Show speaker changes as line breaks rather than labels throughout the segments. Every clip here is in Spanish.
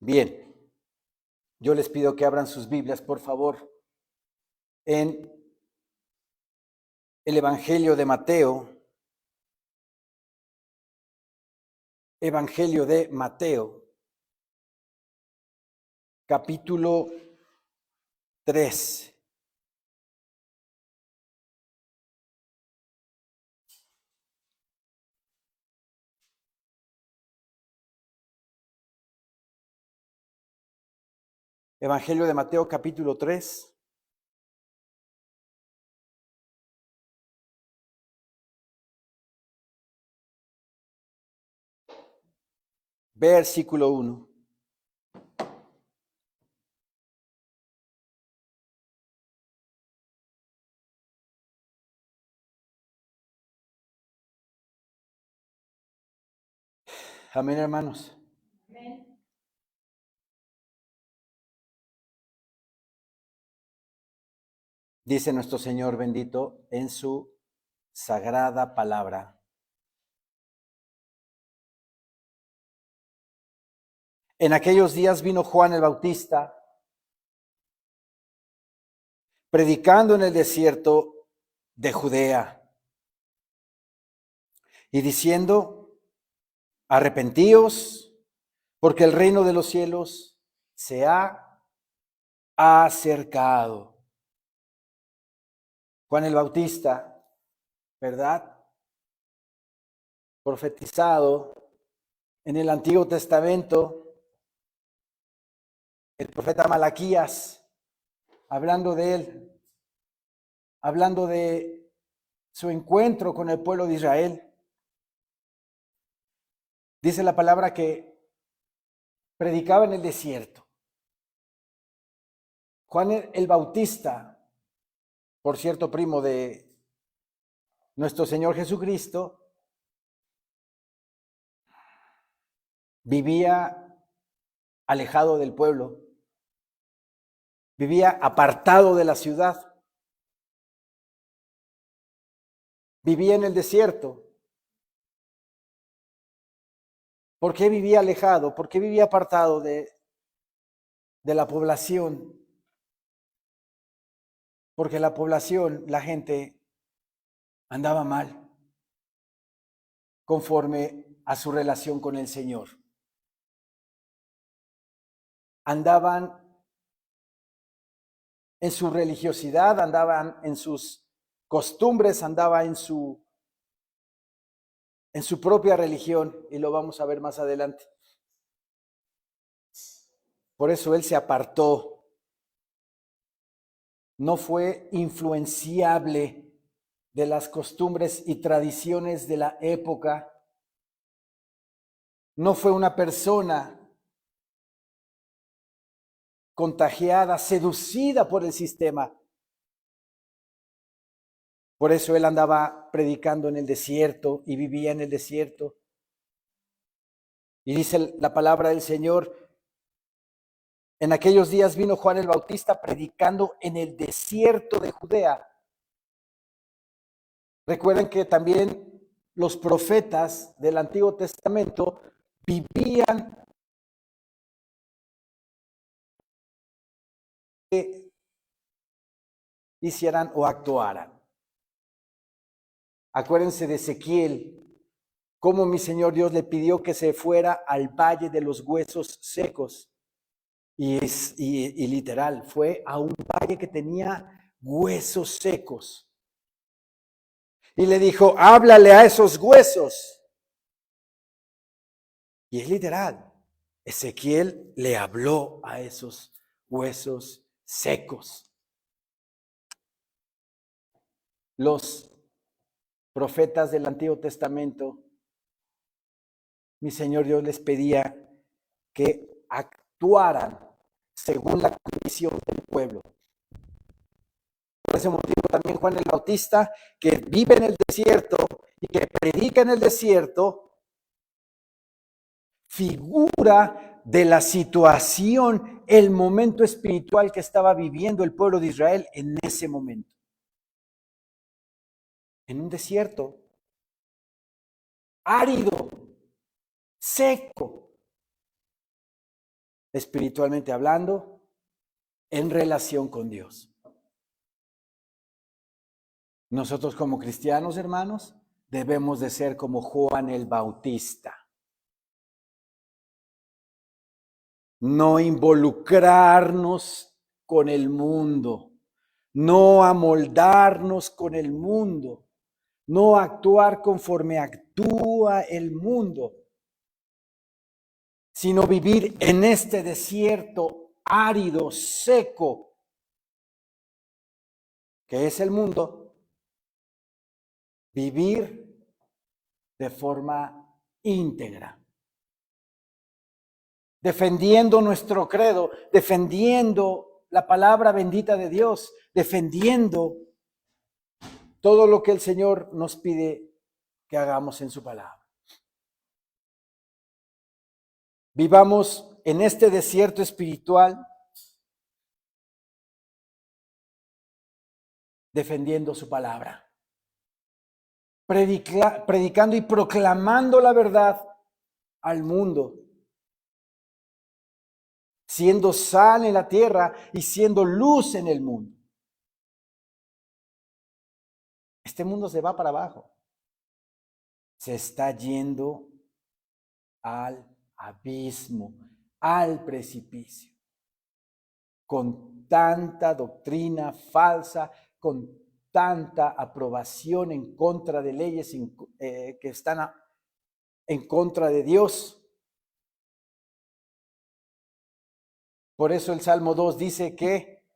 Bien, yo les pido que abran sus Biblias, por favor, en el Evangelio de Mateo. Evangelio de Mateo, capítulo 3. Evangelio de Mateo, capítulo 3. Versículo 1. Amén, hermanos.
Amén.
Dice nuestro Señor bendito en su sagrada palabra. En aquellos días vino Juan el Bautista, predicando en el desierto de Judea y diciendo: arrepentíos, porque el reino de los cielos se ha acercado. Juan el Bautista, ¿verdad? Profetizado en el Antiguo Testamento, el profeta Malaquías, hablando de él, hablando de su encuentro con el pueblo de Israel. Dice la palabra que predicaba en el desierto. Juan el Bautista, por cierto, primo de nuestro Señor Jesucristo, vivía alejado del pueblo, vivía apartado de la ciudad, vivía en el desierto. ¿Por qué vivía alejado? ¿Por qué vivía apartado de la población? Porque la población, la gente, andaba mal conforme a su relación con el Señor. Andaban en su religiosidad, andaban en sus costumbres, andaban en su propia religión, y lo vamos a ver más adelante. Por eso él se apartó. No fue influenciable de las costumbres y tradiciones de la época. No fue una persona contagiada, seducida por el sistema. Por eso él andaba predicando en el desierto y vivía en el desierto. Y dice la palabra del Señor: en aquellos días vino Juan el Bautista predicando en el desierto de Judea. Recuerden que también los profetas del Antiguo Testamento vivían que hicieran o actuaran. Acuérdense de Ezequiel, cómo mi Señor Dios le pidió que se fuera al valle de los huesos secos. Y literal, fue a un valle que tenía huesos secos. Y le dijo: háblale a esos huesos. Y es literal. Ezequiel le habló a esos huesos secos. Los profetas del Antiguo Testamento, mi Señor Dios les pedía que actuaran según la condición del pueblo. Por ese motivo también Juan el Bautista, que vive en el desierto y que predica en el desierto, figura de la situación, el momento espiritual que estaba viviendo el pueblo de Israel en ese momento. En un desierto árido, seco. espiritualmente hablando, en relación con Dios. Nosotros como cristianos, hermanos, debemos de ser como Juan el Bautista. No involucrarnos con el mundo, no amoldarnos con el mundo, no actuar conforme actúa el mundo, sino vivir en este desierto árido, seco, que es el mundo, vivir de forma íntegra, defendiendo nuestro credo, defendiendo la palabra bendita de Dios, defendiendo todo lo que el Señor nos pide que hagamos en su palabra. Vivamos en este desierto espiritual defendiendo su palabra, predicando y proclamando la verdad al mundo, siendo sal en la tierra y siendo luz en el mundo. Este mundo se va para abajo, se está yendo al abismo, al precipicio, con tanta doctrina falsa, con tanta aprobación en contra de leyes que están en contra de Dios. Por eso el Salmo 2 dice que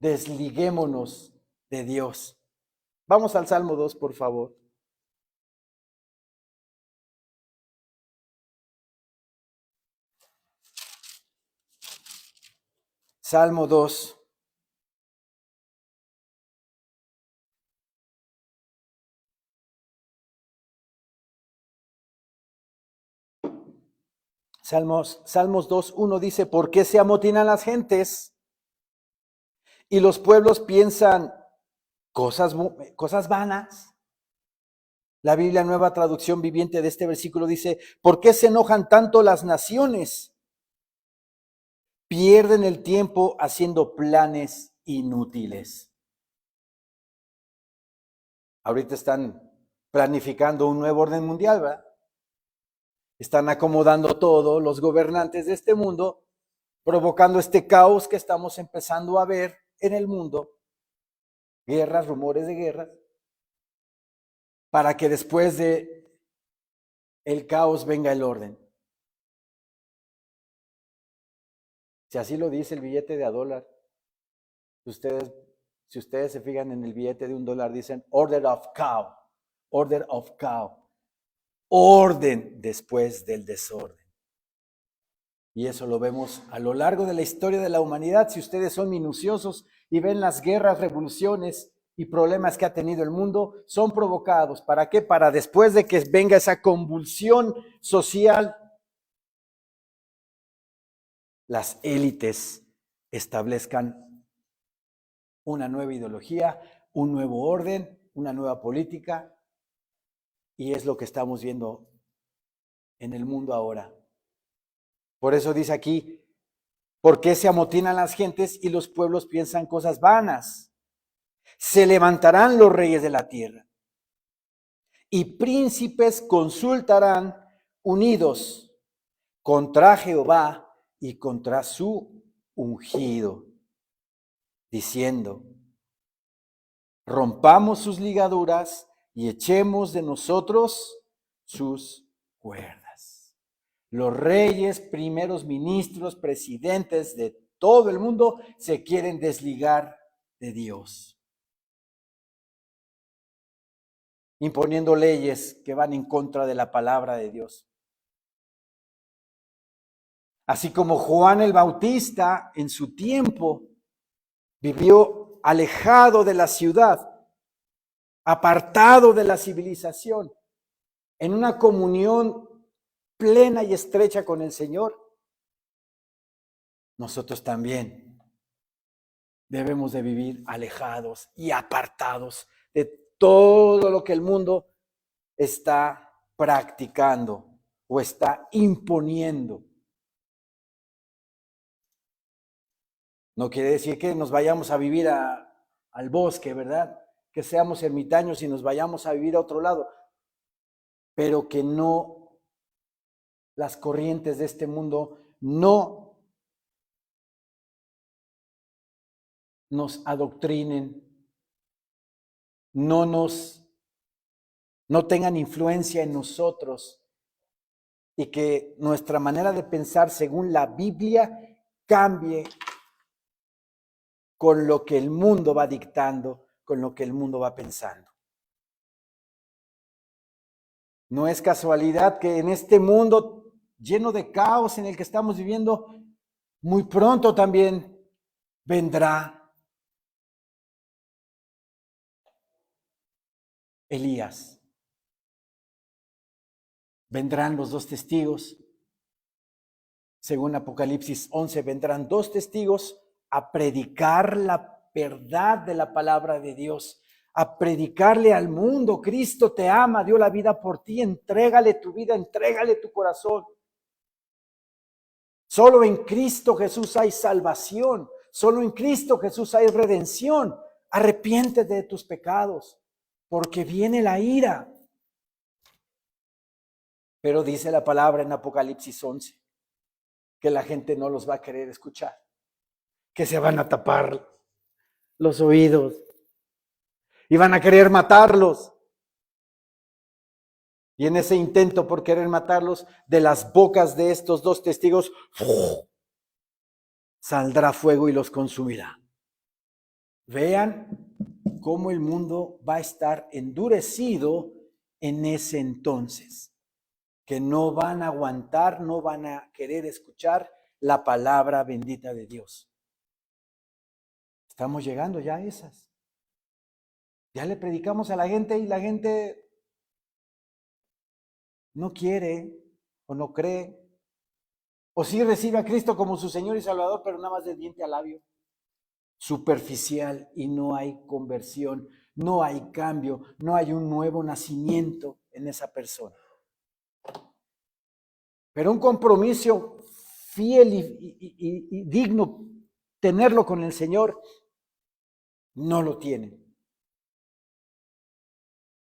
desliguémonos de Dios. Vamos al Salmo 2, por favor. Salmo 2. Salmos 2:1 dice, ¿por qué se amotinan las gentes y los pueblos piensan cosas vanas? La Biblia Nueva Traducción Viviente de este versículo dice, ¿por qué se enojan tanto las naciones? Pierden el tiempo haciendo planes inútiles. Ahorita están planificando un nuevo orden mundial, ¿verdad? Están acomodando todo, los gobernantes de este mundo, provocando este caos que estamos empezando a ver en el mundo, guerras, rumores de guerras, para que después de el caos venga el orden. Si así lo dice el billete de $1, si ustedes se fijan en el billete de $1, dicen order of cow, orden después del desorden. Y eso lo vemos a lo largo de la historia de la humanidad. Si ustedes son minuciosos y ven las guerras, revoluciones y problemas que ha tenido el mundo, son provocados. ¿Para qué? Para después de que venga esa convulsión social, las élites establezcan una nueva ideología, un nuevo orden, una nueva política, y es lo que estamos viendo en el mundo ahora. Por eso dice aquí, ¿por qué se amotinan las gentes y los pueblos piensan cosas vanas? Se levantarán los reyes de la tierra y príncipes consultarán unidos contra Jehová y contra su ungido, diciendo, rompamos sus ligaduras y echemos de nosotros sus cuerdas. Los reyes, primeros ministros, presidentes de todo el mundo se quieren desligar de Dios, imponiendo leyes que van en contra de la palabra de Dios. Así como Juan el Bautista en su tiempo vivió alejado de la ciudad, apartado de la civilización, en una comunión plena y estrecha con el Señor, nosotros también debemos de vivir alejados y apartados de todo lo que el mundo está practicando. o está imponiendo. No quiere decir que nos vayamos a vivir al bosque, ¿verdad? Que seamos ermitaños y nos vayamos a vivir a otro lado, pero que no, las corrientes de este mundo no nos adoctrinen, no tengan influencia en nosotros y que nuestra manera de pensar según la Biblia cambie con lo que el mundo va dictando, con lo que el mundo va pensando. No es casualidad que en este mundo lleno de caos en el que estamos viviendo, muy pronto también vendrá Elías. Vendrán los dos testigos. Según Apocalipsis 11, vendrán dos testigos a predicar la verdad de la palabra de Dios, a predicarle al mundo: Cristo te ama, dio la vida por ti, entrégale tu vida, entrégale tu corazón. Solo en Cristo Jesús hay salvación, solo en Cristo Jesús hay redención. Arrepiéntete de tus pecados, porque viene la ira. Pero dice la palabra en Apocalipsis 11 que la gente no los va a querer escuchar, que se van a tapar los oídos y van a querer matarlos. Y en ese intento por querer matarlos, de las bocas de estos dos testigos saldrá fuego y los consumirá. Vean cómo el mundo va a estar endurecido en ese entonces, que no van a aguantar, no van a querer escuchar la palabra bendita de Dios. Estamos llegando ya a esas. Ya le predicamos a la gente y la gente no quiere o no cree, o sí recibe a Cristo como su Señor y Salvador, pero nada más de diente a labio, superficial, y no hay conversión, no hay cambio, no hay un nuevo nacimiento en esa persona. Pero un compromiso fiel y digno, tenerlo con el Señor, no lo tienen.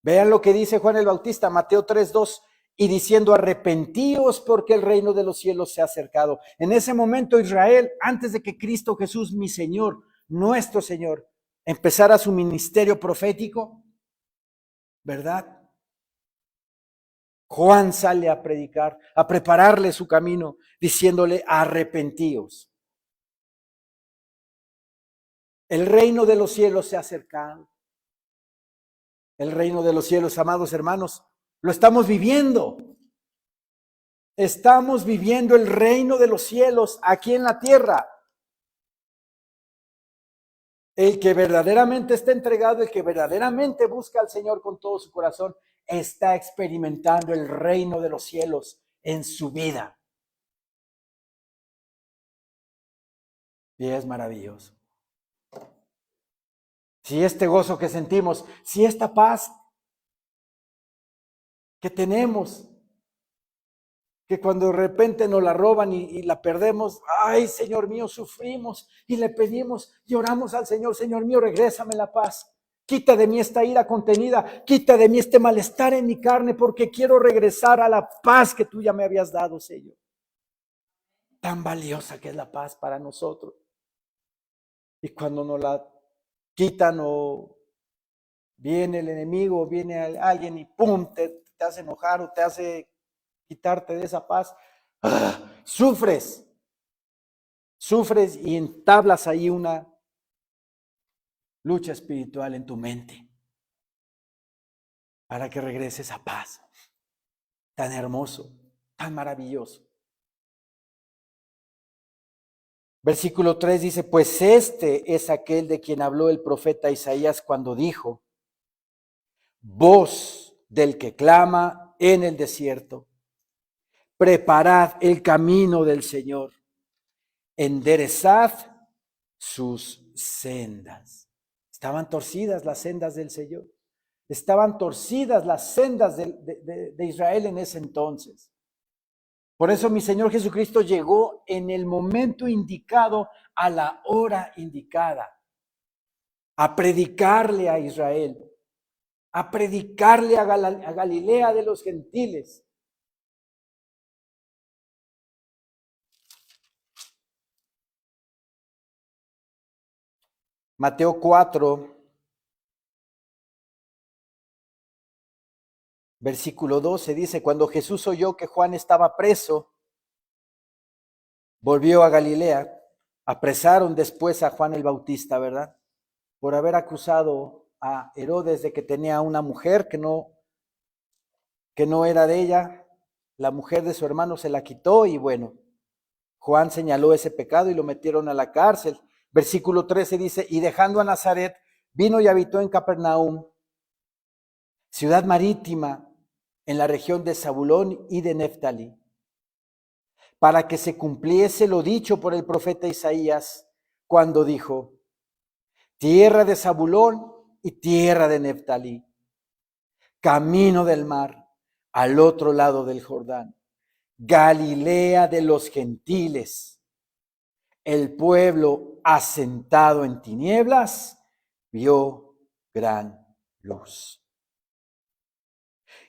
Vean lo que dice Juan el Bautista, Mateo 3:2, y diciendo: arrepentíos porque el reino de los cielos se ha acercado. En ese momento Israel, antes de que Cristo Jesús, mi Señor, nuestro Señor, empezara su ministerio profético, ¿verdad? Juan sale a predicar, a prepararle su camino, diciéndole: arrepentíos. El reino de los cielos se ha acercado. El reino de los cielos, amados hermanos, lo estamos viviendo. Estamos viviendo el reino de los cielos aquí en la tierra. El que verdaderamente está entregado, el que verdaderamente busca al Señor con todo su corazón, está experimentando el reino de los cielos en su vida. Y es maravilloso. Si este gozo que sentimos, si esta paz que tenemos, que cuando de repente nos la roban y la perdemos, ay, Señor mío, sufrimos y le pedimos y oramos al Señor: Señor mío, regrésame la paz. Quita de mí esta ira contenida, quita de mí este malestar en mi carne, porque quiero regresar a la paz que tú ya me habías dado, Señor. Tan valiosa que es la paz para nosotros. Y cuando nos la quitan, o viene el enemigo, viene alguien y pum, te hace enojar o te hace quitarte de esa paz, sufres y entablas ahí una lucha espiritual en tu mente para que regreses a paz. Tan hermoso, tan maravilloso. Versículo 3 dice: pues este es aquel de quien habló el profeta Isaías cuando dijo: voz del que clama en el desierto, preparad el camino del Señor, enderezad sus sendas. Estaban torcidas las sendas del Señor. Estaban torcidas las sendas de Israel en ese entonces. Por eso mi Señor Jesucristo llegó en el momento indicado, a la hora indicada, a predicarle a Israel, a predicarle a Galilea de los gentiles. Mateo 4, versículo 12 dice, cuando Jesús oyó que Juan estaba preso, volvió a Galilea. Apresaron después a Juan el Bautista, ¿verdad? Por haber acusado a Herodes de que tenía una mujer que no era de ella. La mujer de su hermano se la quitó y bueno, Juan señaló ese pecado y lo metieron a la cárcel. Versículo 13 dice, y dejando a Nazaret, vino y habitó en Capernaum, ciudad marítima, en la región de Zabulón y de Neftalí, para que se cumpliese lo dicho por el profeta Isaías, cuando dijo, tierra de Zabulón y tierra de Neftalí, camino del mar, al otro lado del Jordán, Galilea de los gentiles. El pueblo asentado en tinieblas vio gran luz.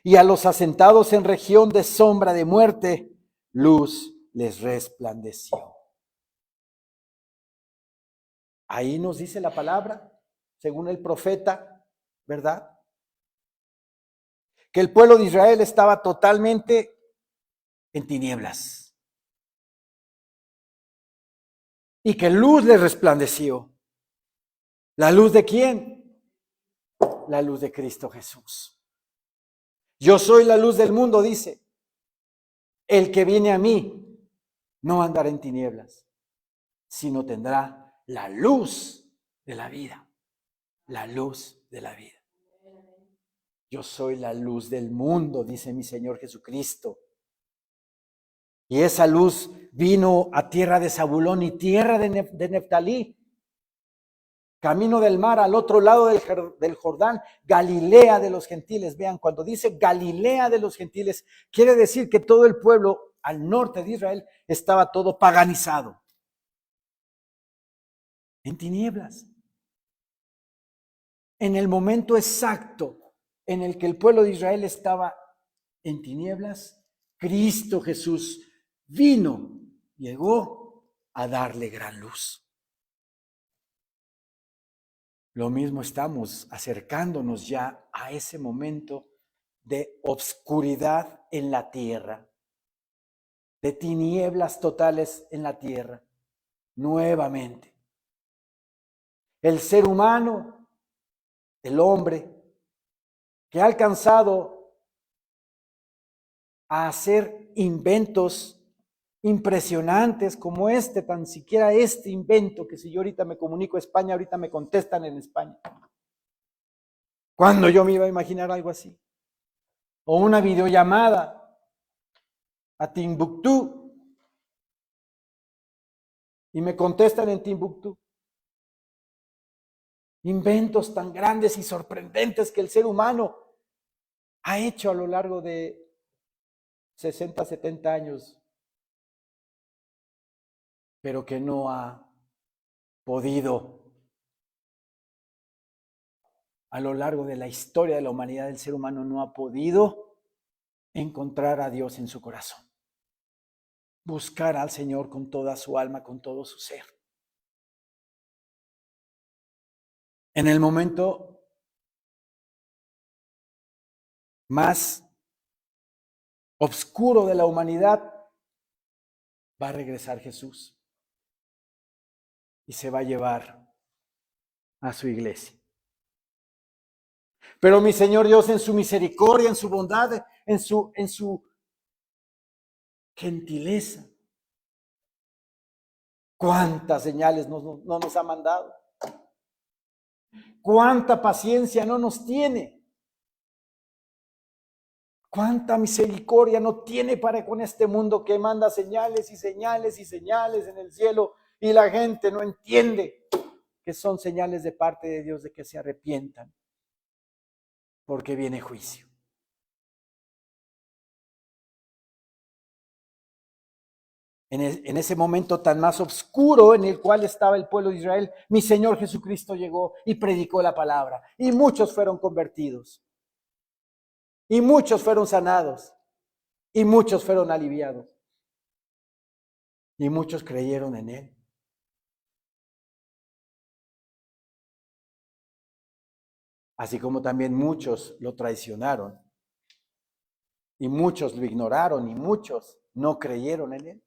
Y a los asentados en región de sombra de muerte, luz les resplandeció. Ahí nos dice la palabra, según el profeta, ¿verdad? Que el pueblo de Israel estaba totalmente en tinieblas. Y que luz les resplandeció. ¿La luz de quién? La luz de Cristo Jesús. Yo soy la luz del mundo, dice. El que viene a mí no andará en tinieblas, sino tendrá la luz de la vida. La luz de la vida. Yo soy la luz del mundo, dice mi Señor Jesucristo. Y esa luz vino a tierra de Zabulón y tierra de Neftalí, camino del mar al otro lado del Jordán, Galilea de los gentiles. Vean, cuando dice Galilea de los gentiles, quiere decir que todo el pueblo al norte de Israel estaba todo paganizado, en tinieblas. En el momento exacto en el que el pueblo de Israel estaba en tinieblas, Cristo Jesús vino, llegó a darle gran luz. Lo mismo estamos acercándonos ya a ese momento de obscuridad en la tierra, de tinieblas totales en la tierra, nuevamente. El ser humano, el hombre, que ha alcanzado a hacer inventos impresionantes como este, tan siquiera este invento, que si yo ahorita me comunico a España, ahorita me contestan en España. ¿Cuándo yo me iba a imaginar algo así? O una videollamada a Timbuktu y me contestan en Timbuktu. Inventos tan grandes y sorprendentes que el ser humano ha hecho a lo largo de 60, 70 años, pero que no ha podido, a lo largo de la historia de la humanidad, el ser humano no ha podido encontrar a Dios en su corazón. Buscar al Señor con toda su alma, con todo su ser. En el momento más oscuro de la humanidad, va a regresar Jesús y se va a llevar a su iglesia. Pero mi Señor Dios, en su misericordia, en su bondad, en su gentileza, cuántas señales no nos ha mandado, cuánta paciencia no nos tiene, cuánta misericordia no tiene para con este mundo que manda señales y señales y señales en el cielo y la gente no entiende que son señales de parte de Dios de que se arrepientan, porque viene juicio. en ese momento tan más oscuro en el cual estaba el pueblo de Israel, mi Señor Jesucristo llegó y predicó la palabra. Y muchos fueron convertidos. Y muchos fueron sanados. Y muchos fueron aliviados. Y muchos creyeron en Él. Así como también muchos lo traicionaron. Y muchos lo ignoraron y muchos no creyeron en Él.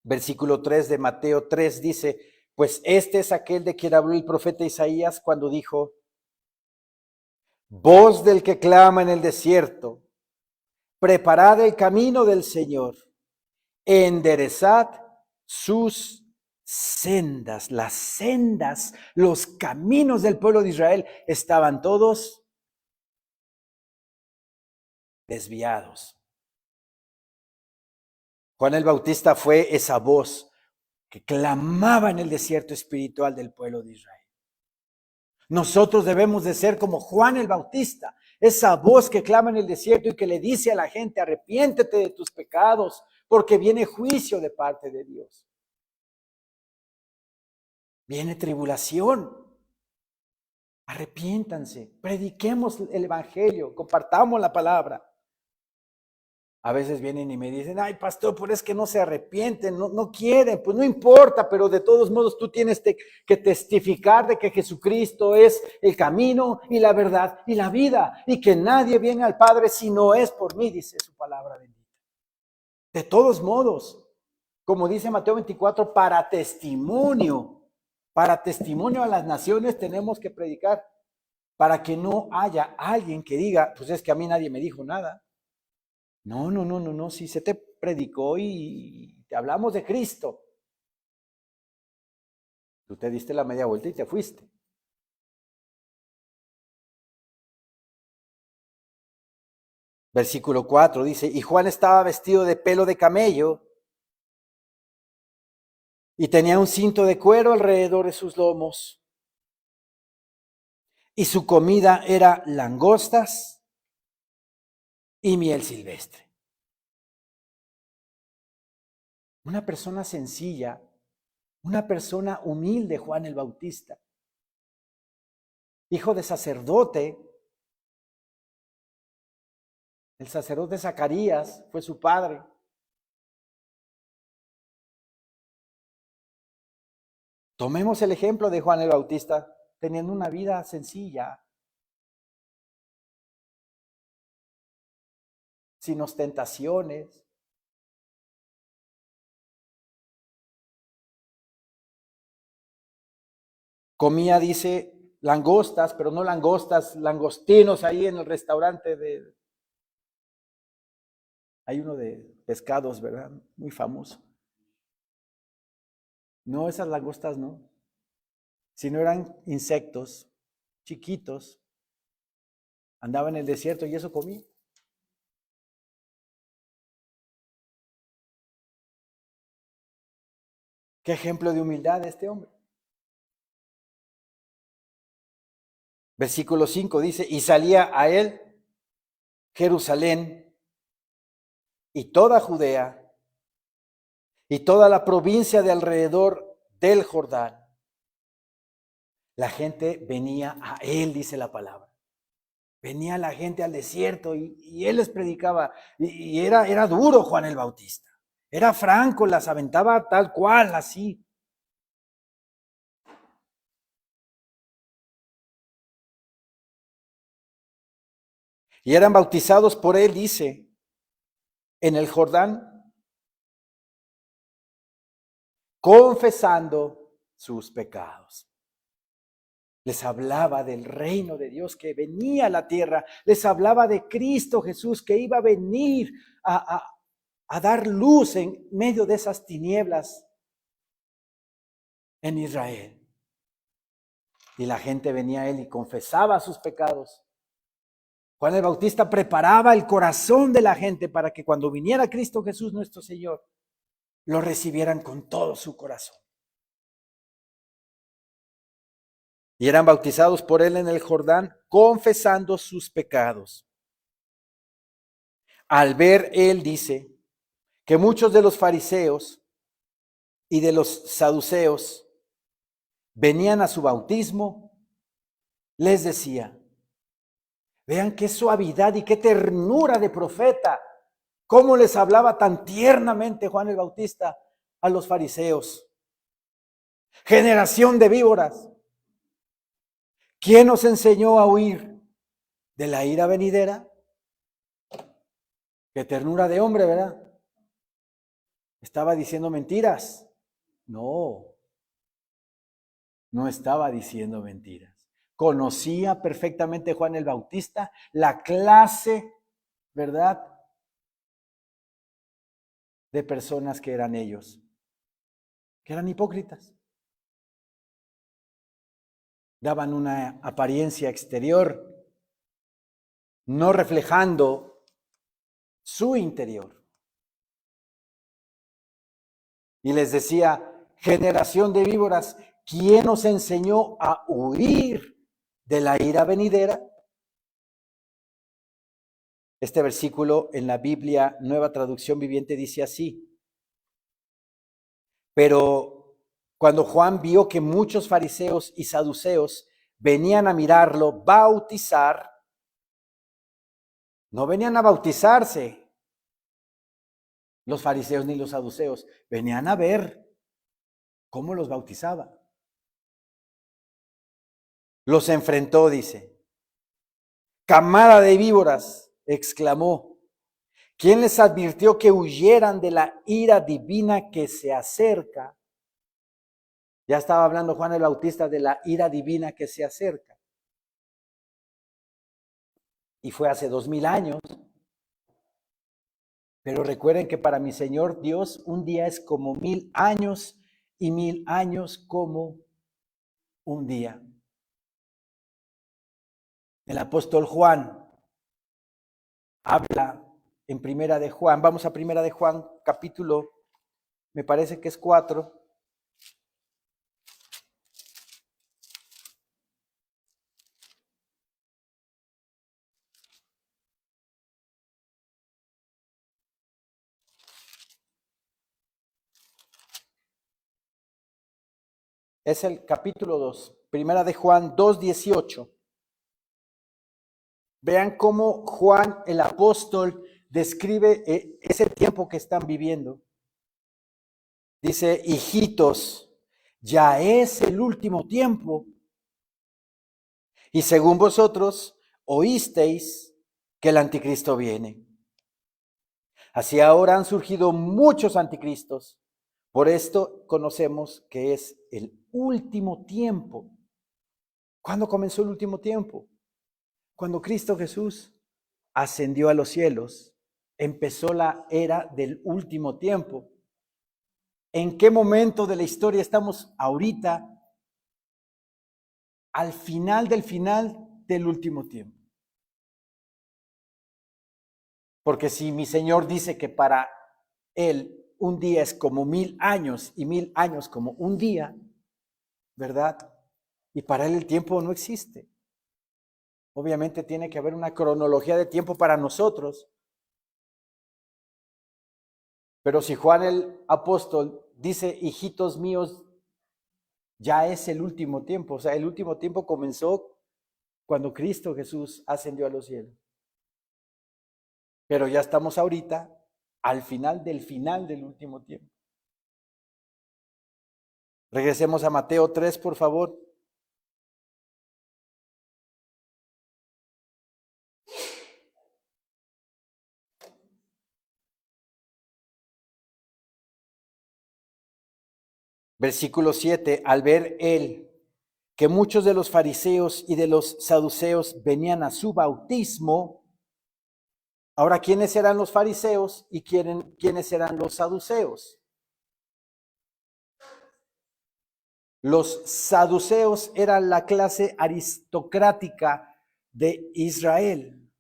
Versículo 3 de Mateo 3 dice, pues este es aquel de quien habló el profeta Isaías cuando dijo, voz del que clama en el desierto, preparad el camino del Señor, enderezad sus sendas. Las sendas, los caminos del pueblo de Israel estaban todos desviados. Juan el Bautista fue esa voz que clamaba en el desierto espiritual del pueblo de Israel. Nosotros debemos de ser como Juan el Bautista, esa voz que clama en el desierto y que le dice a la gente, arrepiéntete de tus pecados, porque viene juicio de parte de Dios. Viene tribulación. Arrepiéntanse, prediquemos el evangelio, compartamos la palabra. A veces vienen y me dicen, ay pastor, pero es que no se arrepienten, no quieren, pues no importa, pero de todos modos tú tienes que testificar de que Jesucristo es el camino y la verdad y la vida, y que nadie viene al Padre si no es por mí, dice su palabra bendita. De todos modos, como dice Mateo 24, para testimonio a las naciones tenemos que predicar, para que no haya alguien que diga, pues es que a mí nadie me dijo nada. No, si se te predicó y te hablamos de Cristo. Tú te diste la media vuelta y te fuiste. Versículo 4 dice, y Juan estaba vestido de pelo de camello y tenía un cinto de cuero alrededor de sus lomos. Y su comida era langostas y miel silvestre. Una persona sencilla, una persona humilde, Juan el Bautista, hijo de sacerdote. El sacerdote Zacarías fue su padre. Tomemos el ejemplo de Juan el Bautista, teniendo una vida sencilla, sin ostentaciones. Comía, dice, langostas, pero no langostas, langostinos ahí en el restaurante hay uno de pescados, ¿verdad? Muy famoso. No, esas langostas no, sino eran insectos chiquitos. Andaba en el desierto y eso comía. Qué ejemplo de humildad este hombre. Versículo 5 dice, y salía a él Jerusalén y toda Judea y toda la provincia de alrededor del Jordán. La gente venía a él, dice la palabra. Venía la gente al desierto y él les predicaba. Y era duro Juan el Bautista. Era franco, las aventaba tal cual, así. Y eran bautizados por él, dice, en el Jordán, confesando sus pecados. Les hablaba del reino de Dios que venía a la tierra. Les hablaba de Cristo Jesús que iba a venir a dar luz en medio de esas tinieblas en Israel. Y la gente venía a él y confesaba sus pecados. Juan el Bautista preparaba el corazón de la gente para que cuando viniera Cristo Jesús nuestro Señor, lo recibieran con todo su corazón. Y eran bautizados por él en el Jordán, confesando sus pecados. al ver él, dice, que muchos de los fariseos y de los saduceos venían a su bautismo, les decía, vean qué suavidad y qué ternura de profeta, cómo les hablaba tan tiernamente Juan el Bautista a los fariseos. Generación de víboras, ¿quién nos enseñó a huir de la ira venidera? Qué ternura de hombre, ¿verdad? ¿Estaba diciendo mentiras? No, no estaba diciendo mentiras. Conocía perfectamente Juan el Bautista la clase, ¿verdad?, de personas que eran ellos, que eran hipócritas. Daban una apariencia exterior, no reflejando su interior. Y les decía, generación de víboras, ¿quién os enseñó a huir de la ira venidera? Este versículo en la Biblia, Nueva Traducción Viviente, dice así. Pero cuando Juan vio que muchos fariseos y saduceos venían a mirarlo bautizar, no venían a bautizarse los fariseos ni los saduceos, venían a ver cómo los bautizaba. Los enfrentó, dice. Camada de víboras, exclamó. ¿Quién les advirtió que huyeran de la ira divina que se acerca? Ya estaba hablando Juan el Bautista de la ira divina que se acerca. Y fue hace 2000 años. Pero recuerden que para mi Señor Dios un día es como 1000 años y 1000 años como un día. El apóstol Juan habla en Primera de Juan. Vamos a Primera de Juan, capítulo, me parece que es 4. Es el capítulo 2, Primera de Juan 2:18. Vean cómo Juan el apóstol describe ese tiempo que están viviendo. Dice, hijitos, ya es el último tiempo. Y según vosotros oísteis que el anticristo viene. Así ahora han surgido muchos anticristos. Por esto conocemos que es el último tiempo. ¿Cuándo comenzó el último tiempo? Cuando Cristo Jesús ascendió a los cielos, empezó la era del último tiempo. ¿En qué momento de la historia estamos ahorita? Al final del último tiempo. Porque si mi Señor dice que para Él un día es como 1000 años y 1000 años como un día, ¿verdad? Y para Él el tiempo no existe. Obviamente tiene que haber una cronología de tiempo para nosotros. Pero si Juan el apóstol dice, hijitos míos, ya es el último tiempo. O sea, el último tiempo comenzó cuando Cristo Jesús ascendió a los cielos. Pero ya estamos ahorita al final del último tiempo. Regresemos a Mateo 3, por favor. Versículo 7, al ver él que muchos de los fariseos y de los saduceos venían a su bautismo. Ahora, ¿quiénes eran los fariseos y quiénes eran los saduceos? Los saduceos eran la clase aristocrática de Israel.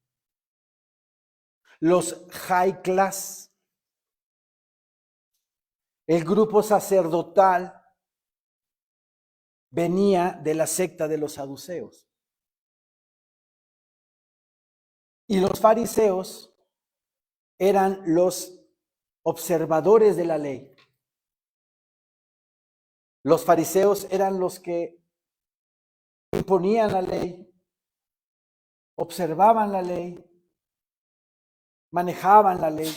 Los high class, el grupo sacerdotal, venía de la secta de los saduceos. Y los fariseos eran los observadores de la ley. Los fariseos eran los que imponían la ley, observaban la ley, manejaban la ley.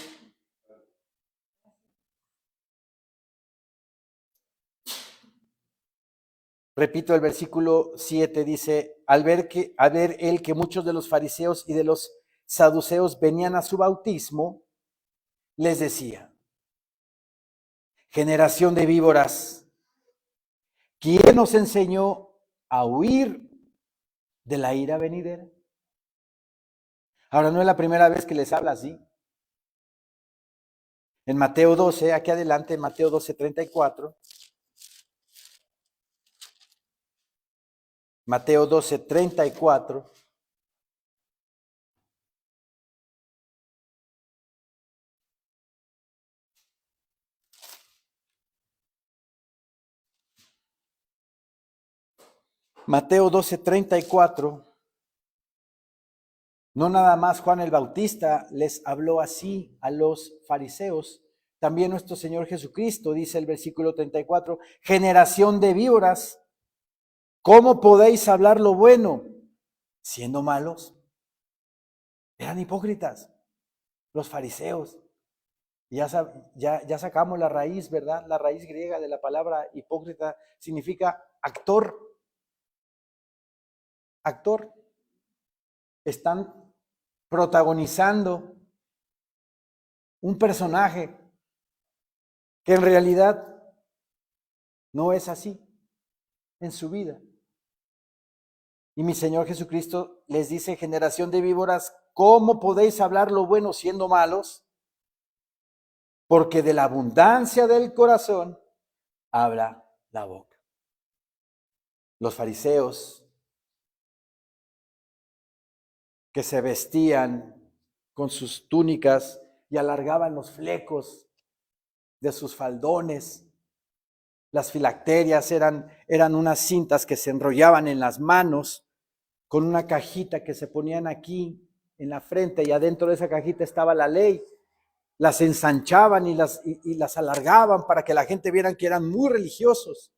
Repito, el versículo 7 dice, al ver él que muchos de los fariseos y de los saduceos venían a su bautismo, les decía, generación de víboras, ¿quién nos enseñó a huir de la ira venidera? Ahora, no es la primera vez que les habla así. En Mateo 12, aquí adelante, en Mateo 12:34. Mateo 12:34. Mateo 12:34. No nada más Juan el Bautista les habló así a los fariseos, también nuestro Señor Jesucristo, dice el versículo 34, generación de víboras, ¿cómo podéis hablar lo bueno siendo malos? Eran hipócritas los fariseos. Ya sacamos la raíz, ¿verdad? La raíz griega de la palabra hipócrita significa actor. Actor. Están protagonizando un personaje que en realidad no es así en su vida. Y mi Señor Jesucristo les dice, generación de víboras, ¿cómo podéis hablar lo bueno siendo malos? Porque de la abundancia del corazón habla la boca. Los fariseos que se vestían con sus túnicas y alargaban los flecos de sus faldones. Las filacterias eran unas cintas que se enrollaban en las manos con una cajita que se ponían aquí en la frente y adentro de esa cajita estaba la ley. Las ensanchaban y las alargaban para que la gente viera que eran muy religiosos.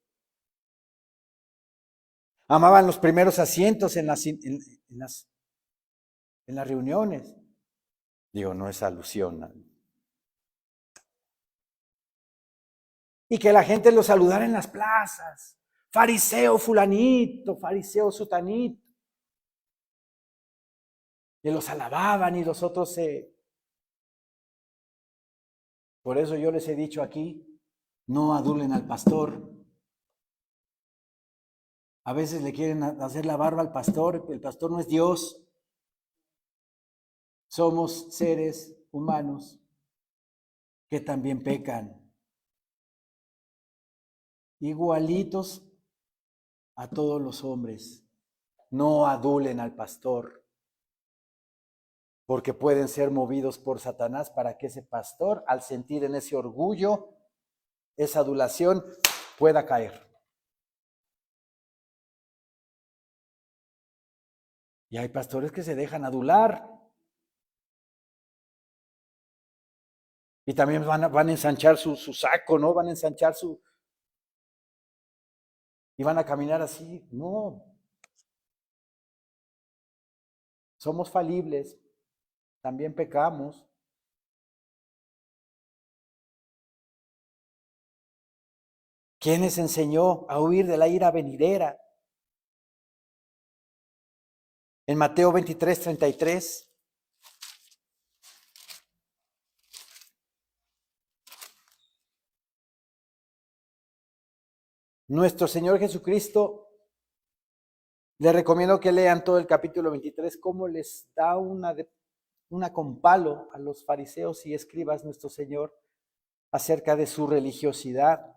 Amaban los primeros asientos en las reuniones. Digo, no es alusión. Y que la gente los saludara en las plazas. Fariseo fulanito, fariseo sutanito. Y los alababan y los otros se... Por eso yo les he dicho aquí, no adulen al pastor. A veces le quieren hacer la barba al pastor, el pastor no es Dios. Somos seres humanos que también pecan. Igualitos a todos los hombres. No adulen al pastor, porque pueden ser movidos por Satanás para que ese pastor, al sentir en ese orgullo, esa adulación, pueda caer. Y hay pastores que se dejan adular. Y también van a ensanchar su saco, ¿no? Van a ensanchar y van a caminar así. No. Somos falibles. También pecamos. ¿Quién les enseñó a huir de la ira venidera? En Mateo 23:33. Nuestro Señor Jesucristo, les recomiendo que lean todo el capítulo 23, cómo les da una con palo a los fariseos y escribas nuestro Señor acerca de su religiosidad.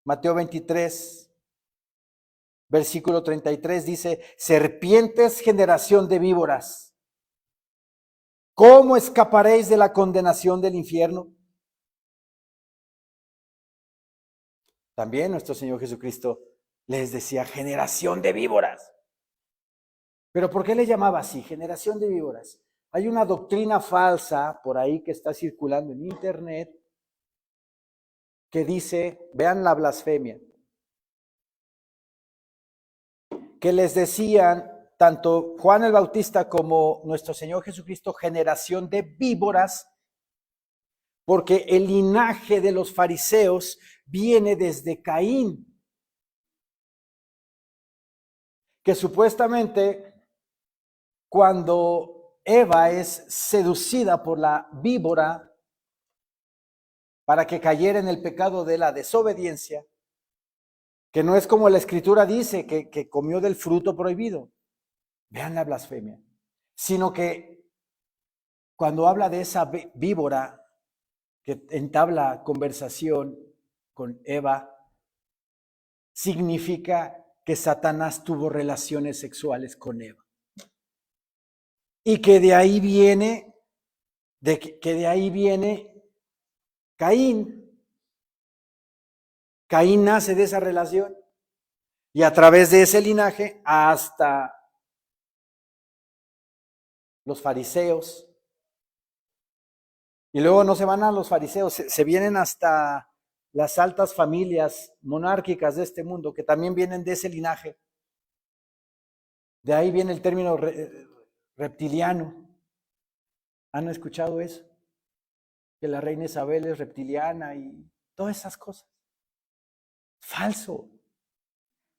Mateo 23, versículo 33 dice, serpientes, generación de víboras, ¿cómo escaparéis de la condenación del infierno? También nuestro Señor Jesucristo les decía, generación de víboras. ¿Pero por qué le llamaba así, generación de víboras? Hay una doctrina falsa por ahí que está circulando en internet que dice, vean la blasfemia, que les decían tanto Juan el Bautista como nuestro Señor Jesucristo, generación de víboras, porque el linaje de los fariseos viene desde Caín, que supuestamente cuando Eva es seducida por la víbora para que cayera en el pecado de la desobediencia, que no es como la escritura dice que comió del fruto prohibido, vean la blasfemia, sino que cuando habla de esa víbora que entabla conversación con Eva, significa que Satanás tuvo relaciones sexuales con Eva. Y que de ahí viene, que de ahí viene Caín. Caín nace de esa relación y a través de ese linaje hasta los fariseos. Y luego no se van a los fariseos, se vienen hasta las altas familias monárquicas de este mundo, que también vienen de ese linaje. De ahí viene el término reptiliano. ¿Han escuchado eso? Que la reina Isabel es reptiliana y todas esas cosas. Falso,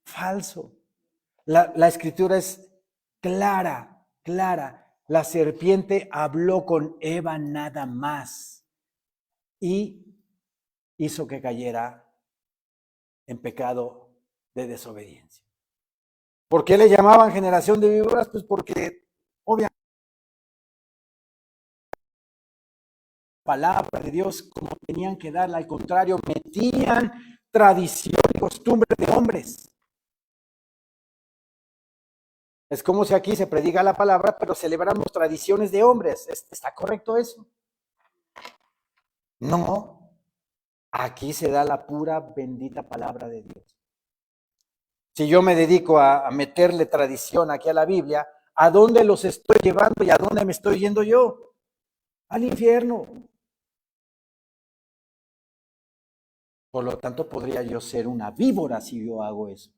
falso. La escritura es clara, clara. La serpiente habló con Eva nada más y hizo que cayera en pecado de desobediencia. ¿Por qué le llamaban generación de víboras? Pues porque obviamente la palabra de Dios como tenían que darla, al contrario, metían tradición y costumbre de hombres. Es como si aquí se predica la palabra, pero celebramos tradiciones de hombres. ¿Está correcto eso? No, aquí se da la pura bendita palabra de Dios. Si yo me dedico a meterle tradición aquí a la Biblia, ¿a dónde los estoy llevando y a dónde me estoy yendo yo? Al infierno. Por lo tanto, podría yo ser una víbora si yo hago eso.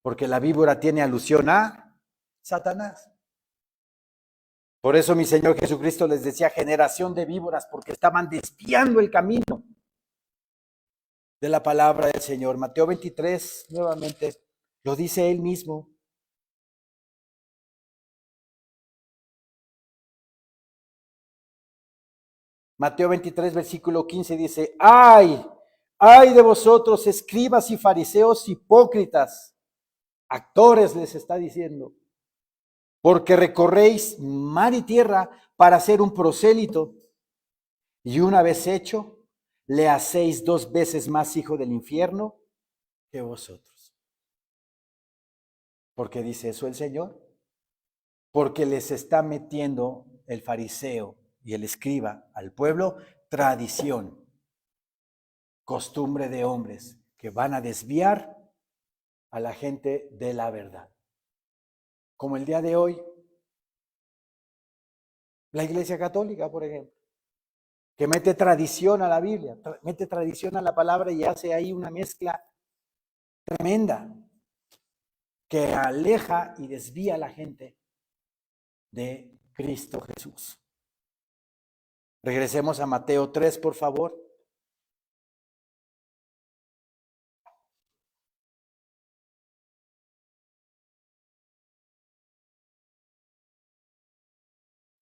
Porque la víbora tiene alusión a Satanás. Por eso mi Señor Jesucristo les decía generación de víboras, porque estaban desviando el camino de la palabra del Señor. Mateo 23, nuevamente, lo dice él mismo. Mateo 23, versículo 15 dice, ay de vosotros, escribas y fariseos hipócritas, actores les está diciendo, porque recorréis mar y tierra para ser un prosélito, y una vez hecho, le hacéis 2 veces más hijo del infierno que vosotros. ¿Por qué dice eso el Señor? Porque les está metiendo el fariseo y el escriba al pueblo tradición, costumbre de hombres que van a desviar a la gente de la verdad. Como el día de hoy, la Iglesia Católica, por ejemplo, que mete tradición a la Biblia, mete tradición a la palabra y hace ahí una mezcla tremenda que aleja y desvía a la gente de Cristo Jesús. Regresemos a Mateo 3, por favor.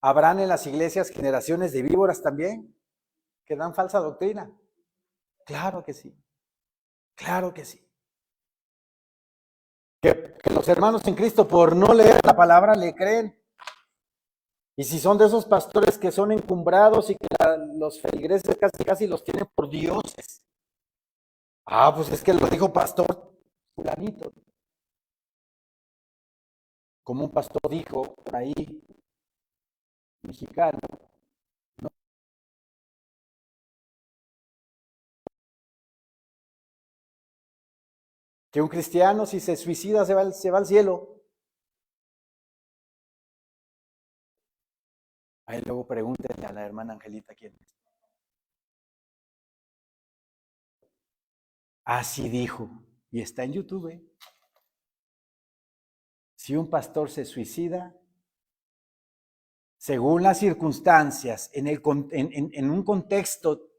¿Habrán en las iglesias generaciones de víboras también que dan falsa doctrina? Claro que sí, claro que sí. Que los hermanos en Cristo por no leer la palabra le creen. Y si son de esos pastores que son encumbrados y que los feligreses casi los tienen por dioses. Pues es que lo dijo pastor fulanito. Como un pastor dijo por ahí, mexicano, ¿no? Que un cristiano si se suicida se va al cielo. Ahí luego pregúntenle a la hermana Angelita quién es. Así dijo, y está en YouTube. Si un pastor se suicida, según las circunstancias, en un contexto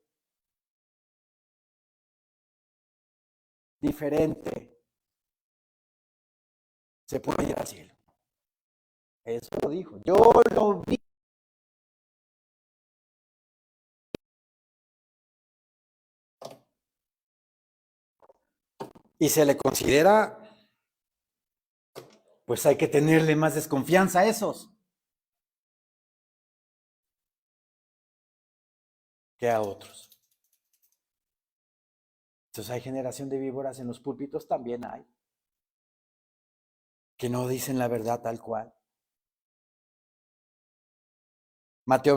diferente, se puede ir al cielo. Eso lo dijo. Yo lo vi. Y se le considera, pues hay que tenerle más desconfianza a esos que a otros. Entonces hay generación de víboras en los púlpitos, también hay, que no dicen la verdad tal cual. Mateo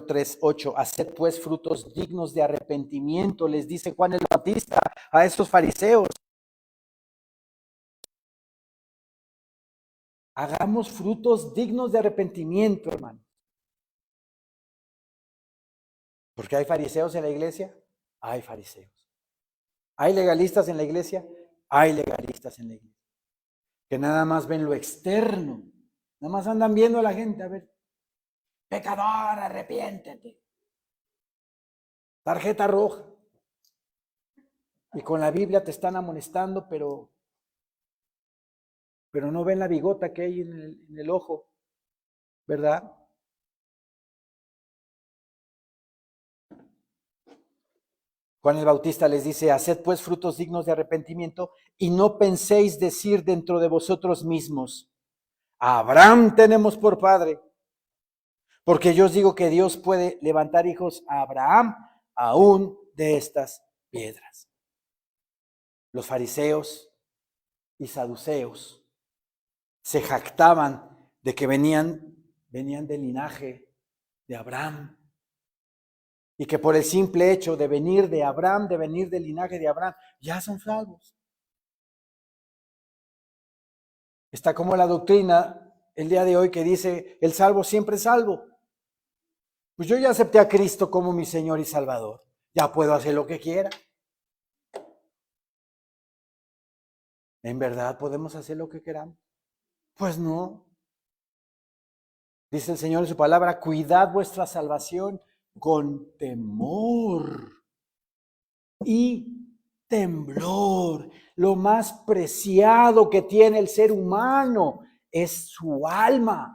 3:8, haced pues frutos dignos de arrepentimiento, les dice Juan el Bautista a estos fariseos. Hagamos frutos dignos de arrepentimiento, hermano. Porque hay fariseos en la iglesia, hay fariseos. Hay legalistas en la iglesia, hay legalistas en la iglesia. Que nada más ven lo externo, nada más andan viendo a la gente, a ver, pecador, arrepiéntete. Tarjeta roja. Y con la Biblia te están amonestando, pero no ven la bigota que hay en el ojo, ¿verdad? Juan el Bautista les dice, haced pues frutos dignos de arrepentimiento y no penséis decir dentro de vosotros mismos, a Abraham tenemos por padre, porque yo os digo que Dios puede levantar hijos a Abraham aún de estas piedras. Los fariseos y saduceos se jactaban de que venían del linaje de Abraham y que por el simple hecho de venir de Abraham, de venir del linaje de Abraham, ya son salvos. Está como la doctrina el día de hoy que dice, el salvo siempre es salvo. Pues yo ya acepté a Cristo como mi Señor y Salvador. Ya puedo hacer lo que quiera. ¿En verdad podemos hacer lo que queramos? Pues no. Dice el Señor en su palabra, cuidad vuestra salvación con temor y temblor. Lo más preciado que tiene el ser humano es su alma.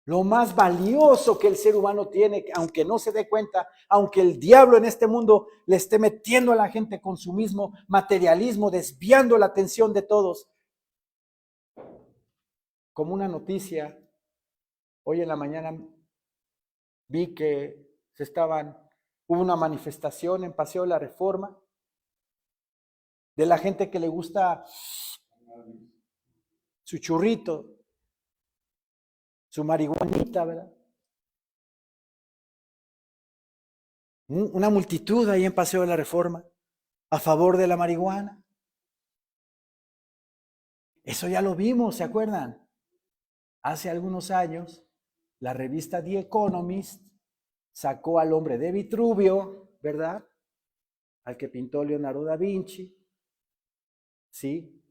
Lo más valioso que el ser humano tiene, aunque no se dé cuenta, aunque el diablo en este mundo le esté metiendo a la gente con su mismo materialismo, desviando la atención de todos. Como una noticia, hoy en la mañana vi que hubo una manifestación en Paseo de la Reforma de la gente que le gusta su churrito, su marihuanita, ¿verdad? Una multitud ahí en Paseo de la Reforma a favor de la marihuana. Eso ya lo vimos, ¿se acuerdan? Hace algunos años, la revista The Economist sacó al hombre de Vitruvio, ¿verdad? Al que pintó Leonardo da Vinci, ¿sí?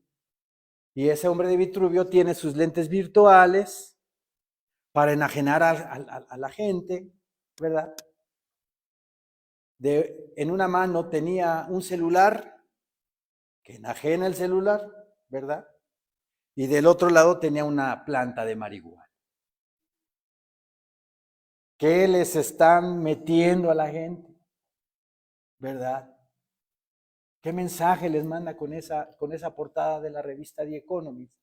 Y ese hombre de Vitruvio tiene sus lentes virtuales para enajenar a la gente, ¿verdad? En una mano tenía un celular que enajena el celular, ¿verdad? Y del otro lado tenía una planta de marihuana. ¿Qué les están metiendo a la gente? ¿Verdad? ¿Qué mensaje les manda con esa portada de la revista The Economist?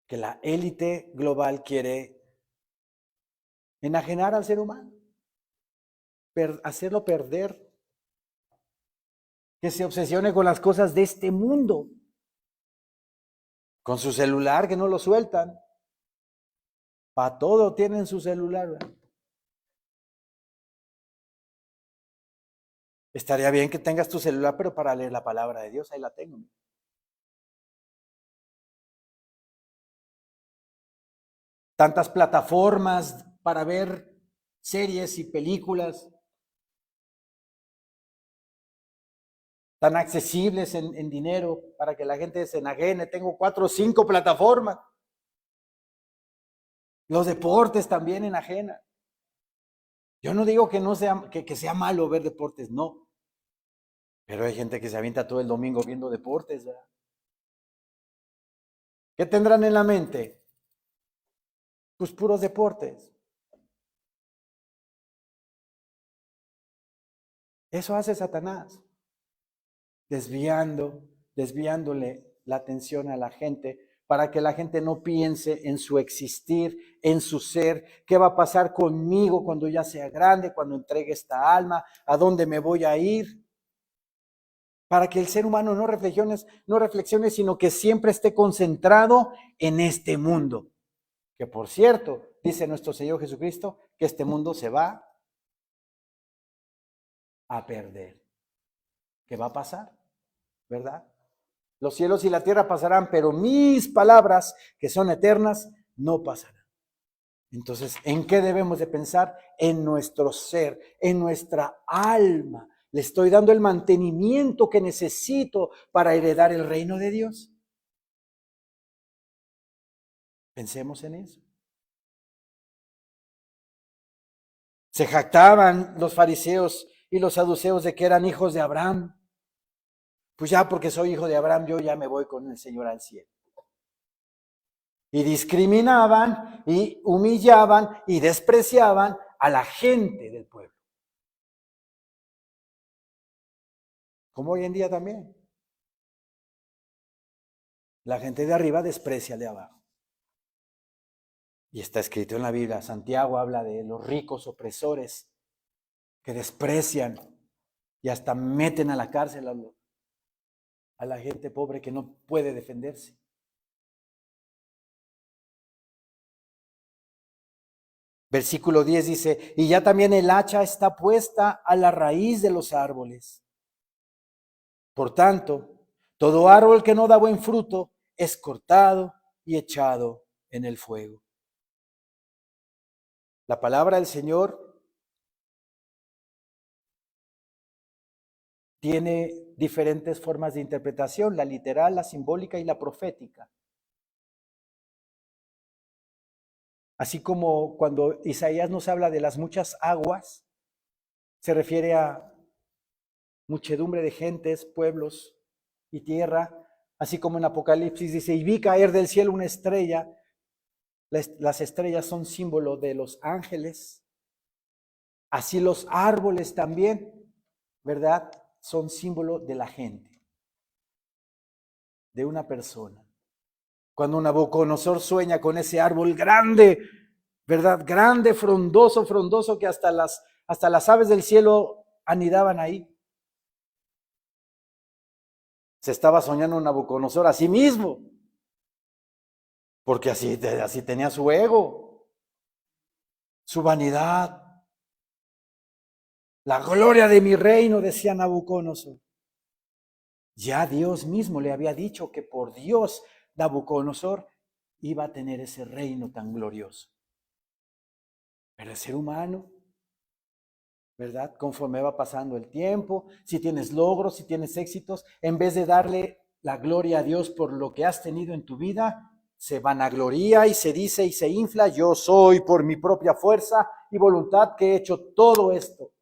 Que la élite global quiere enajenar al ser humano, hacerlo perder, que se obsesione con las cosas de este mundo, con su celular que no lo sueltan. Para todo tienen su celular, ¿verdad? Estaría bien que tengas tu celular, pero para leer la palabra de Dios, ahí la tengo. tantas plataformas para ver series y películas, tan accesibles en dinero para que la gente se enajene. Tengo 4 o 5 plataformas. Los deportes también enajenan. Yo no digo que no sea, que sea malo ver deportes, no. Pero hay gente que se avienta todo el domingo viendo deportes, ¿verdad? ¿Qué tendrán en la mente? Pues puros deportes. Eso hace Satanás, desviándole la atención a la gente para que la gente no piense en su existir, en su ser, qué va a pasar conmigo cuando ya sea grande, cuando entregue esta alma, a dónde me voy a ir. Para que el ser humano no reflexione, sino que siempre esté concentrado en este mundo. Que por cierto, dice nuestro Señor Jesucristo, que este mundo se va a perder. ¿Qué va a pasar? ¿Verdad? Los cielos y la tierra pasarán, pero mis palabras, que son eternas, no pasarán. Entonces, ¿en qué debemos de pensar? En nuestro ser, en nuestra alma. ¿Le estoy dando el mantenimiento que necesito para heredar el reino de Dios? Pensemos en eso. Se jactaban los fariseos y los saduceos de que eran hijos de Abraham. Pues ya porque soy hijo de Abraham, yo ya me voy con el Señor al cielo. Y discriminaban y humillaban y despreciaban a la gente del pueblo. Como hoy en día también. La gente de arriba desprecia al de abajo. Y está escrito en la Biblia, Santiago habla de los ricos opresores que desprecian y hasta meten a la cárcel a la gente pobre que no puede defenderse. Versículo 10 dice, y ya también el hacha está puesta a la raíz de los árboles. Por tanto, todo árbol que no da buen fruto es cortado y echado en el fuego. La palabra del Señor tiene diferentes formas de interpretación, la literal, la simbólica y la profética. Así como cuando Isaías nos habla de las muchas aguas, se refiere a muchedumbre de gentes, pueblos y tierra, así como en Apocalipsis dice, y vi caer del cielo una estrella. Las estrellas son símbolo de los ángeles, así los árboles también, ¿verdad? Son símbolo de la gente, de una persona. Cuando Nabucodonosor sueña con ese árbol grande, ¿verdad? Grande, frondoso, que hasta las aves del cielo anidaban ahí. Se estaba soñando Nabucodonosor a sí mismo, porque así tenía su ego, su vanidad. La gloria de mi reino, decía Nabucodonosor. Ya Dios mismo le había dicho que por Dios Nabucodonosor iba a tener ese reino tan glorioso. Pero el ser humano, ¿verdad? Conforme va pasando el tiempo, si tienes logros, si tienes éxitos, en vez de darle la gloria a Dios por lo que has tenido en tu vida, se vanagloria y se dice y se infla, yo soy por mi propia fuerza y voluntad que he hecho todo esto.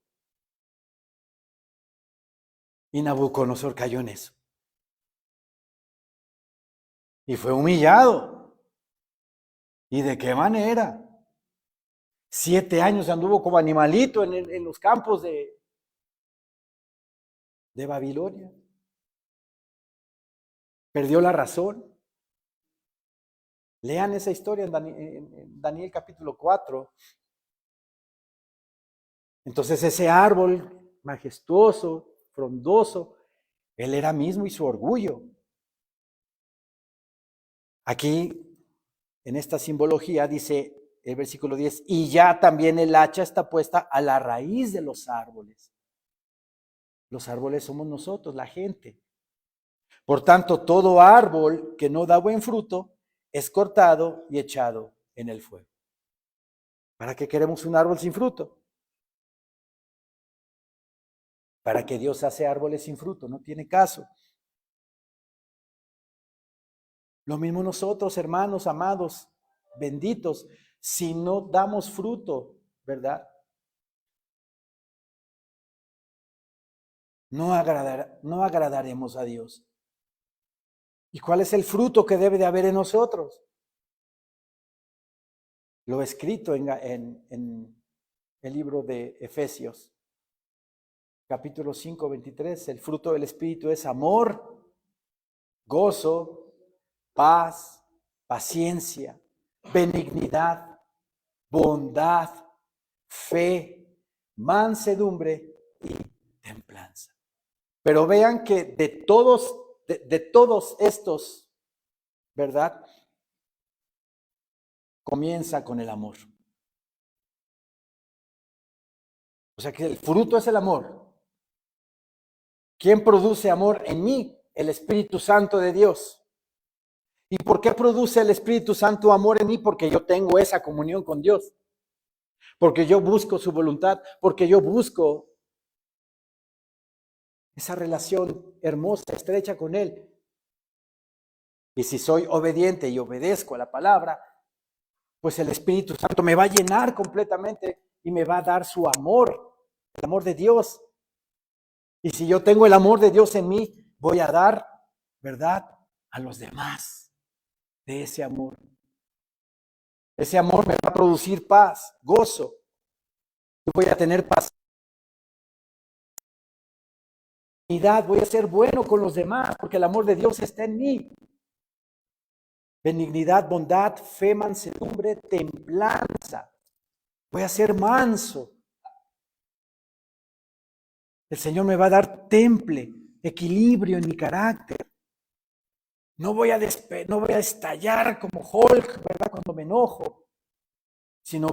Y Nabucodonosor cayó en eso. Y fue humillado. ¿Y de qué manera? 7 años anduvo como animalito en los campos de Babilonia. Perdió la razón. Lean esa historia en Daniel capítulo 4. Entonces ese árbol majestuoso, frondoso, él era mismo y su orgullo. Aquí, en esta simbología, dice el versículo 10, y ya también el hacha está puesta a la raíz de los árboles. Los árboles somos nosotros, la gente. Por tanto, todo árbol que no da buen fruto es cortado y echado en el fuego. ¿Para qué queremos un árbol sin fruto? ¿Para qué Dios hace árboles sin fruto? No tiene caso. Lo mismo nosotros, hermanos, amados, benditos, si no damos fruto, ¿verdad? No agradaremos a Dios. ¿Y cuál es el fruto que debe de haber en nosotros? Lo escrito en el libro de Efesios, capítulo 5, 23. El fruto del Espíritu es amor, gozo, paz, paciencia, benignidad, bondad, fe, mansedumbre y templanza. Pero vean que de todos estos, ¿verdad? Comienza con el amor. O sea que el fruto es el amor. ¿Quién produce amor en mí? El Espíritu Santo de Dios. ¿Y por qué produce el Espíritu Santo amor en mí? Porque yo tengo esa comunión con Dios. Porque yo busco su voluntad. Porque yo busco esa relación hermosa, estrecha con Él. Y si soy obediente y obedezco a la palabra, pues el Espíritu Santo me va a llenar completamente y me va a dar su amor, el amor de Dios. Y si yo tengo el amor de Dios en mí, voy a dar, ¿verdad?, a los demás de ese amor. Ese amor me va a producir paz, gozo. Yo voy a tener paz. Voy a ser bueno con los demás porque el amor de Dios está en mí. Benignidad, bondad, fe, mansedumbre, templanza. Voy a ser manso. El Señor me va a dar temple, equilibrio en mi carácter. No voy a estallar como Hulk, ¿verdad? Cuando me enojo, sino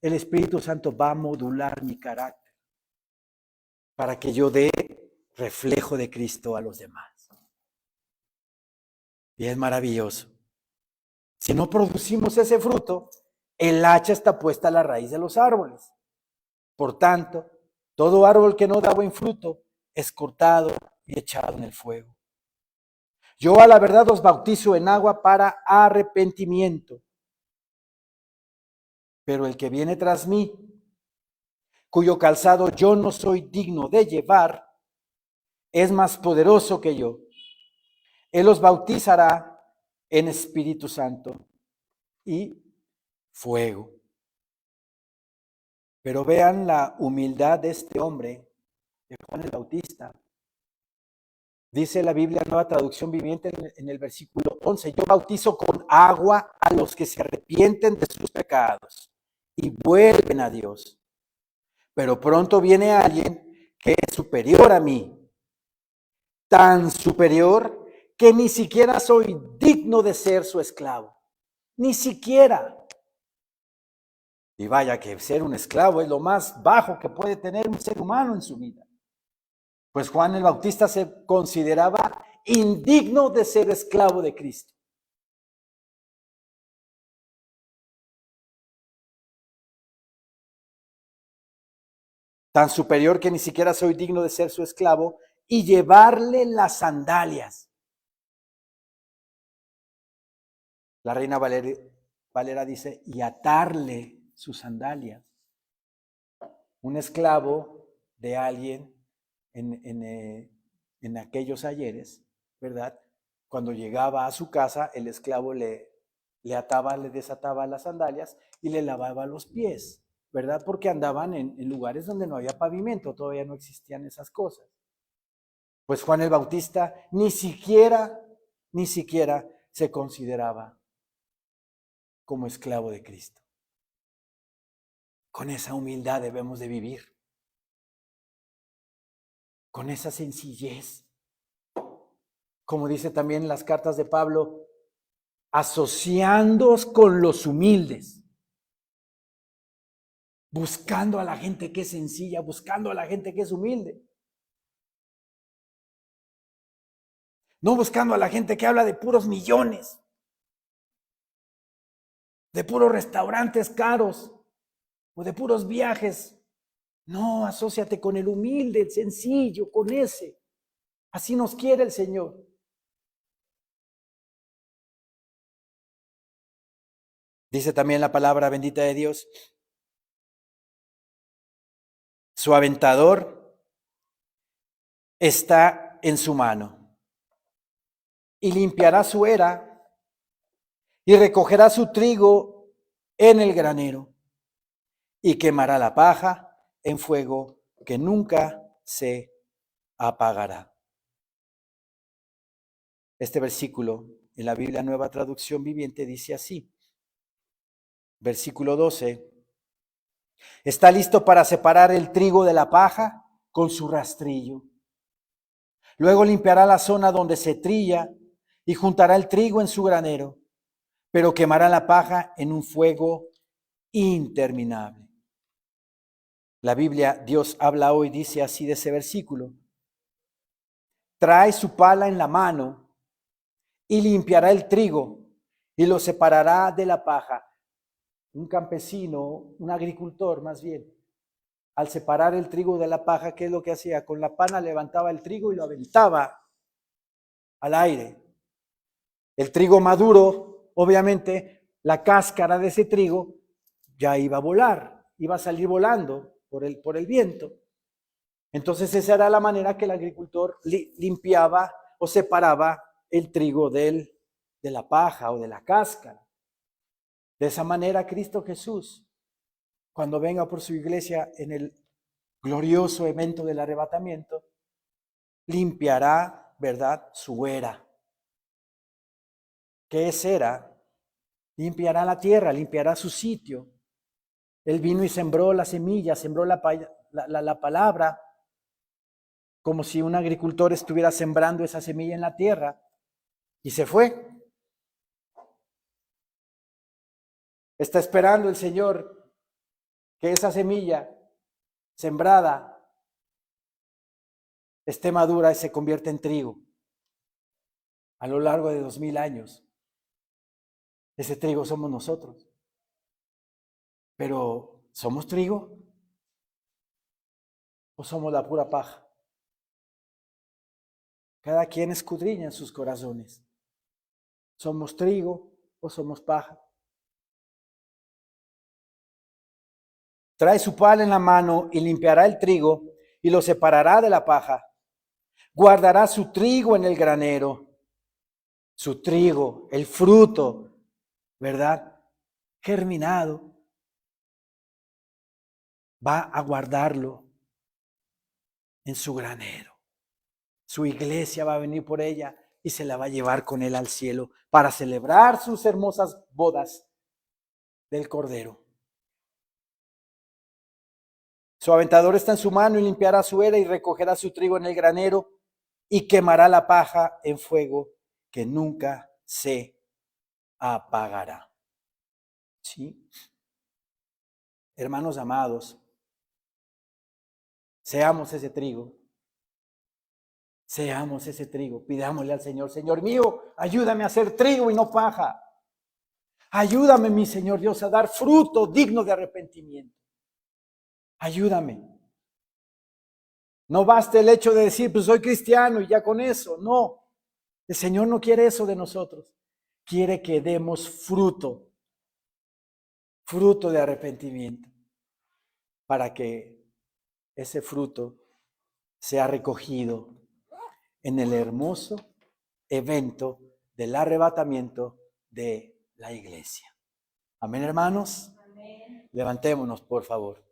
el Espíritu Santo va a modular mi carácter para que yo dé reflejo de Cristo a los demás. Y es maravilloso. Si no producimos ese fruto, el hacha está puesta a la raíz de los árboles. Por tanto, todo árbol que no da buen fruto es cortado y echado en el fuego. Yo a la verdad os bautizo en agua para arrepentimiento. Pero el que viene tras mí, cuyo calzado yo no soy digno de llevar, es más poderoso que yo. Él os bautizará en Espíritu Santo y fuego. Pero vean la humildad de este hombre, de Juan el Bautista. Dice la Biblia, Nueva Traducción Viviente, en el versículo 11, yo bautizo con agua a los que se arrepienten de sus pecados y vuelven a Dios. Pero pronto viene alguien que es superior a mí, tan superior que ni siquiera soy digno de ser su esclavo, ni siquiera. Y vaya que ser un esclavo es lo más bajo que puede tener un ser humano en su vida. Pues Juan el Bautista se consideraba indigno de ser esclavo de Cristo. Tan superior que ni siquiera soy digno de ser su esclavo y llevarle las sandalias. La Reina Valera dice, y atarle sus sandalias. Un esclavo de alguien en aquellos ayeres, ¿verdad? Cuando llegaba a su casa, el esclavo le ataba, le desataba las sandalias y le lavaba los pies, ¿verdad? Porque andaban en lugares donde no había pavimento, todavía no existían esas cosas. Pues Juan el Bautista ni siquiera se consideraba como esclavo de Cristo. Con esa humildad debemos de vivir. Con esa sencillez. Como dice también en las cartas de Pablo, asociándoos con los humildes. Buscando a la gente que es sencilla, buscando a la gente que es humilde. No buscando a la gente que habla de puros millones, de puros restaurantes caros, o de puros viajes. No, asóciate con el humilde, el sencillo, con ese. Así nos quiere el Señor. Dice también la palabra bendita de Dios: su aventador está en su mano, y limpiará su era, y recogerá su trigo en el granero, y quemará la paja en fuego que nunca se apagará. Este versículo en la Biblia Nueva Traducción Viviente dice así, versículo 12: está listo para separar el trigo de la paja con su rastrillo. Luego limpiará la zona donde se trilla y juntará el trigo en su granero, pero quemará la paja en un fuego interminable. La Biblia, Dios habla hoy, dice así de ese versículo: trae su pala en la mano y limpiará el trigo y lo separará de la paja. Un campesino, un agricultor más bien, al separar el trigo de la paja, ¿qué es lo que hacía? Con la pana levantaba el trigo y lo aventaba al aire. El trigo maduro, obviamente, la cáscara de ese trigo ya iba a volar, iba a salir volando por el viento. Entonces esa era la manera que el agricultor limpiaba o separaba el trigo de la paja o de la cáscara. De esa manera Cristo Jesús, cuando venga por su iglesia en el glorioso evento del arrebatamiento, limpiará, ¿verdad?, su era. ¿Qué es era? Limpiará la tierra, limpiará su sitio. Él vino y sembró la semilla, sembró la palabra, como si un agricultor estuviera sembrando esa semilla en la tierra, y se fue. Está esperando el Señor que esa semilla sembrada esté madura y se convierta en trigo. A lo largo de 2000 años, ese trigo somos nosotros. Pero, ¿somos trigo o somos la pura paja? Cada quien escudriña en sus corazones. ¿Somos trigo o somos paja? Trae su pala en la mano y limpiará el trigo y lo separará de la paja. Guardará su trigo en el granero. Su trigo, el fruto, ¿verdad?, germinado, va a guardarlo en su granero. Su iglesia va a venir por ella y se la va a llevar con él al cielo para celebrar sus hermosas bodas del Cordero. Su aventador está en su mano y limpiará su era y recogerá su trigo en el granero y quemará la paja en fuego que nunca se apagará. ¿Sí? Hermanos amados, seamos ese trigo. Seamos ese trigo. Pidámosle al Señor: Señor mío, ayúdame a ser trigo y no paja. Ayúdame, mi Señor Dios, a dar fruto digno de arrepentimiento. Ayúdame. No basta el hecho de decir, pues soy cristiano y ya con eso. No, el Señor no quiere eso de nosotros. Quiere que demos fruto de arrepentimiento, para que ese fruto sea recogido en el hermoso evento del arrebatamiento de la iglesia. Amén, hermanos. Amén. Levantémonos, por favor.